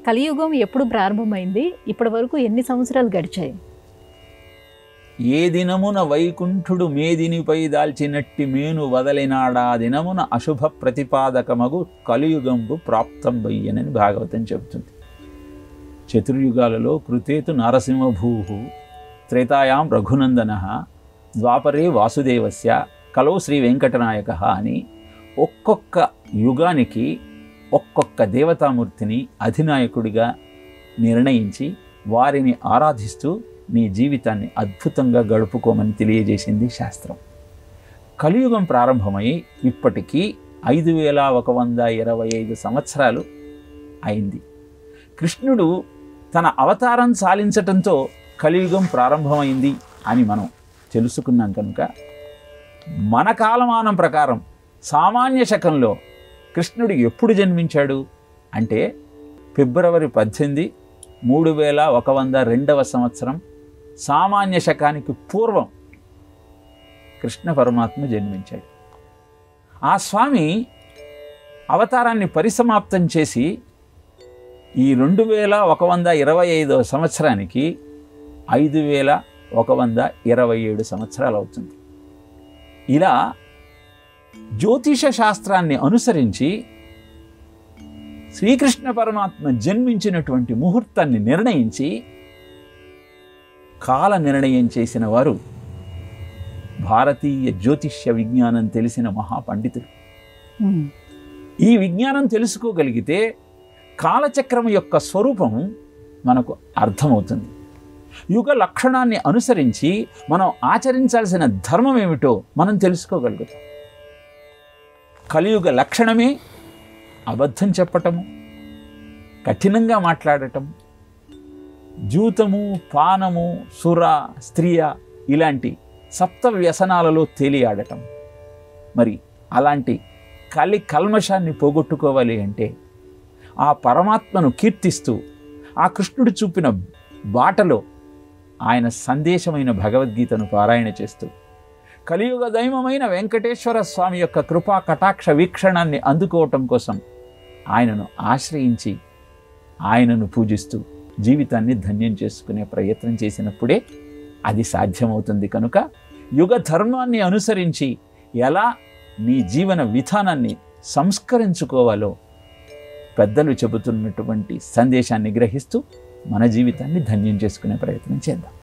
కలియుగం ఎప్పుడు ప్రారంభమైంది? ఇప్పటి వరకు ఎన్ని సంవత్సరాలు గడిచాయి? ఏ దినమున వైకుంఠుడు మేదినిపై దాల్చినట్టి మేను వదలినాడా దినమున అశుభ ప్రతిపాదకమగు కలియుగంబు ప్రాప్తంబయ్యనని భాగవతం చెబుతుంది. చతుర్యుగాలలో కృతేతు నరసింహభూ, త్రేతాయాం రఘునందన, ద్వాపరే వాసుదేవస్య, కలో శ్రీ వెంకటనాయక అని ఒక్కొక్క యుగానికి ఒక్కొక్క దేవతామూర్తిని అధినాయకుడిగా నిర్ణయించి వారిని ఆరాధిస్తూ నీ జీవితాన్ని అద్భుతంగా గడుపుకోమని తెలియజేసింది శాస్త్రం. కలియుగం ప్రారంభమై ఇప్పటికీ 5125 సంవత్సరాలు అయింది. కృష్ణుడు తన అవతారం సాలించటంతో కలియుగం ప్రారంభమైంది అని మనం తెలుసుకున్నాం కనుక మన కాలమానం ప్రకారం సామాన్య శకంలో కృష్ణుడు ఎప్పుడు జన్మించాడు అంటే ఫిబ్రవరి 18, 3102వ సంవత్సరం సామాన్య శకానికి పూర్వం కృష్ణ పరమాత్మ జన్మించాడు. ఆ స్వామి అవతారాన్ని పరిసమాప్తం చేసి ఈ 2125వ సంవత్సరానికి 5127 సంవత్సరాలు అవుతుంది. ఇలా జ్యోతిష శాస్త్రాన్ని అనుసరించి శ్రీకృష్ణ పరమాత్మ జన్మించినటువంటి ముహూర్తాన్ని నిర్ణయించి కాల నిర్ణయం చేసిన వారు భారతీయ జ్యోతిష్య విజ్ఞానం తెలిసిన మహాపండితులు. ఈ విజ్ఞానం తెలుసుకోగలిగితే కాలచక్రం యొక్క స్వరూపం మనకు అర్థమవుతుంది. యుగ లక్షణాన్ని అనుసరించి మనం ఆచరించాల్సిన ధర్మం ఏమిటో మనం తెలుసుకోగలుగుతాం. కలియుగ లక్షణమే అబద్ధం చెప్పటము, కఠినంగా మాట్లాడటం, జూతము, పానము, సుర, స్త్రియ ఇలాంటి సప్త వ్యసనాలలో తేలియాడటం. మరి అలాంటి కల్మషాన్ని పోగొట్టుకోవాలి అంటే ఆ పరమాత్మను కీర్తిస్తూ ఆ కృష్ణుడు చూపిన బాటలో ఆయన సందేశమైన భగవద్గీతను పారాయణ చేస్తూ కలియుగ దైవమైన వెంకటేశ్వర స్వామి యొక్క కృపా కటాక్ష వీక్షణాన్ని అందుకోవటం కోసం ఆయనను ఆశ్రయించి ఆయనను పూజిస్తూ జీవితాన్ని ధన్యం చేసుకునే ప్రయత్నం చేసినప్పుడే అది సాధ్యమవుతుంది. కనుక యుగ ధర్మాన్ని అనుసరించి ఎలా నీ జీవన విధానాన్ని సంస్కరించుకోవాలో పెద్దలు చెబుతున్నటువంటి సందేశాన్ని గ్రహిస్తూ మన జీవితాన్ని ధన్యం చేసుకునే ప్రయత్నం చేద్దాం.